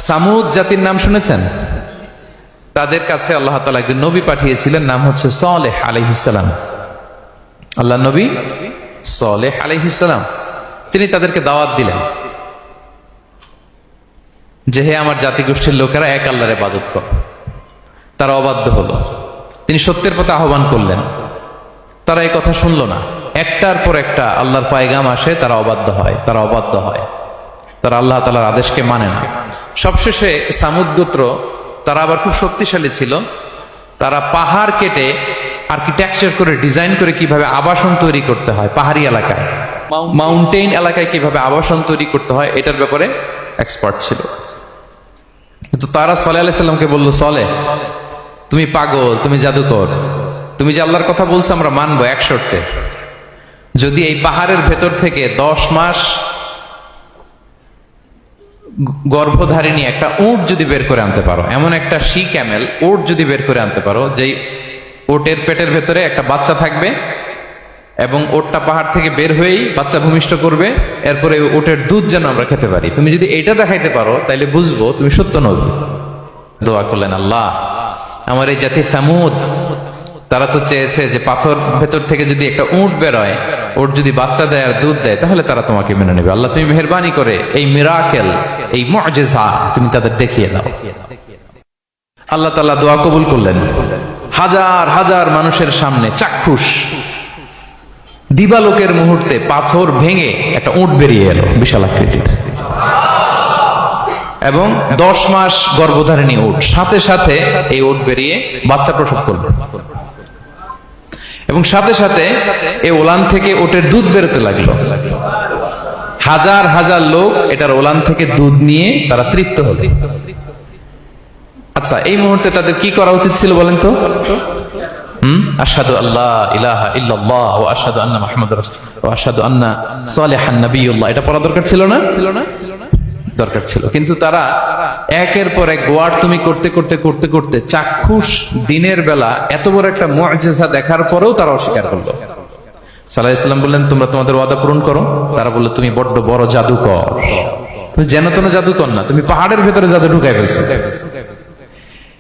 সামুদ জাতির নাম শুনেছেন? তাদের কাছে আল্লাহ তাআলা একজন নবী পাঠিয়েছিলেন, নাম হচ্ছে সালেহ আলাইহিস সালাম। আল্লাহ নবী সালেহ আলাইহিস সালাম, তিনি তাদেরকে দাওয়াত দিলেন যে হে আমার জাতিগোষ্ঠীর লোকেরা, এক আল্লাহর ইবাদত করো। তারা অবাধ্য হলো। তিনি সত্যের পথে আহ্বান করলেন, তারা এই কথা শুনলো না। একটার পর একটা আল্লাহর পায়গাম আসে, তারা অবাধ্য হয়, তারা আল্লাহ তাআলার আদেশকে মানে না। সবশেষে সামুদ গোত্র, তারা আবার খুব শক্তিশালী ছিল। তারা পাহাড় কেটে আর্কিটেকচার করে, ডিজাইন করে কিভাবে আবাসন তৈরি করতে হয় পাহাড়ি এলাকায়, মাউন্টেইন এলাকায় কিভাবে আবাসন তৈরি করতে হয়, এটার ব্যাপারে এক্সপার্ট ছিল। কিন্তু তারা সালেহ আলাইহিস সালামকে বলল, সালেহ তুমি পাগল, তুমি জাদুকর, তুমি যে আল্লাহর কথা বলছো আমরা মানবো এক শর্তে, যদি এই পাহাড়ের ভেতর থেকে 10 মাস গর্ভধারিণী একটা উট যদি বের করে আনতে পারো, এমন একটা শি ক্যামেল উট যদি বের করে আনতে পারো, যেই ওটের পেটের ভেতরে একটা বাচ্চা থাকবে এবং ওটটা পাহাড় থেকে বের হয়েই বাচ্চা ভূমিষ্ঠ করবে, এরপরে ওটের দুধ যেন আমরা খেতে পারি, তুমি যদি এটা দেখাইতে পারো তাইলে বুঝবো তুমি সত্য নবী। দোয়া করলেন, আল্লাহ আমার এই জাতি সামুদ, তারা তো চেয়েছে যে পাথর ভেতর থেকে যদি একটা উট বেরোয়, ওট যদি বাচ্চা দেয় আর দুধ দেয়, তাহলে তারা তোমাকে মেনে নেবে। আল্লাহ তুমি মেহেরবানি করে এই মিরাকেল, এই মুআজিজা তুমি তাদের দেখিয়ে দাও। আল্লাহ তাআলা দোয়া কবুল করলেন। হাজার হাজার মানুষের সামনে চাক্ষুষ দিবালোকের মুহূর্তে পাথর ভেঙে একটা উট বেরিয়ে এলো বিশাল আকৃতির, এবং 10 মাস গর্ভধারিণী উট, সাথে সাথে এই উট বেরিয়ে বাচ্চা প্রসব করবে, এবং সাথে সাথে এই ওলান থেকে উটের দুধ বেরোতে লাগলো। হাজার হাজার লোক এটার ওলান থেকে দুধ নিয়ে তারা তৃপ্ত হলো। আচ্ছা, এই মুহূর্তে তাদের কি করা উচিত ছিল বলেন তো? আশহাদু আল্লা ইলাহা ইল্লাল্লাহ ওয়া আশহাদু আন্না মুহাম্মাদুর রাসূলুল্লাহ ওয়া আশহাদু আন্না সালিহান নাবিয়ুল্লাহ, এটা পড়া দরকার ছিল না? দরকার ছিল। কিন্তু তারা একের পর এক ওয়ার্ড তুমি করতে করতে করতে করতে চাক্ষুষ দিনের বেলা এত বড় একটা মুআজিজা দেখার পরেও তারা অস্বীকার করলো। সাল্লাল্লাহু আলাইহি ওয়াসাল্লাম বললেন, তোমরা তোমাদের ওয়াদা পূরণ করো। তারা বলল, তুমি বড্ড বড় জাদুকর, তুমি যেন তেন জাদুকর না, তুমি পাহাড়ের ভেতরে জাদু ঢুকাই ফেলছো।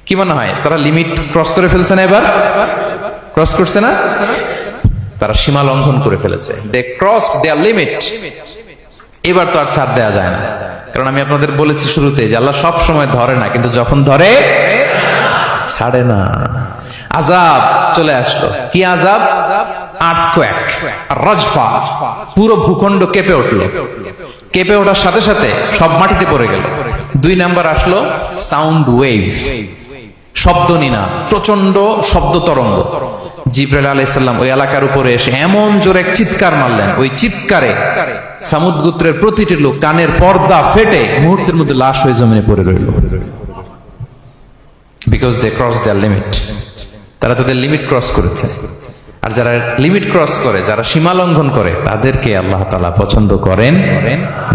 কি মনে হয় তারা লিমিট ক্রস করে ফেলছে না? এবার ক্রস করছে না? তারা সীমা লঙ্ঘন করে ফেলেছে। দে ক্রসড দেয়ার লিমিট। এবার তো আর ছাড় দেয়া যায় না, কারণ আমি আপনাদের বলেছি শুরুতে যে আল্লাহ সব সময় ধরে না, কিন্তু যখন ধরে ছাড়ে না। আযাব চলে আসলো। কি আযাব? আর্থকোয়েক, রাজফা, পুরো ভূখণ্ড কেঁপে উঠলো। কেঁপে ওঠার সাথে সাথে সব মাটিতে পড়ে গেল। 2 নাম্বার আসলো সাউন্ড ওয়েভ, শব্দ নিনা, প্রচন্ড শব্দ তরঙ্গ। জিবরাইল আলাইহিস সালাম ওই এলাকার উপরে এসে এমন জোরে চিৎকার মারলেন, ওই চিৎকারে সামুদ গোত্রের প্রতিটি লোক কানের পর্দা ফেটে মুহূর্তের মধ্যে লাশ হয়ে জমিনে পড়ে রইল। Because they cross their limit. তারা তাদের লিমিট ক্রস করেছে। আর যারা লিমিট ক্রস করে, যারা সীমা লঙ্ঘন করে, তাদেরকে আল্লাহ তাআলা পছন্দ করেন না।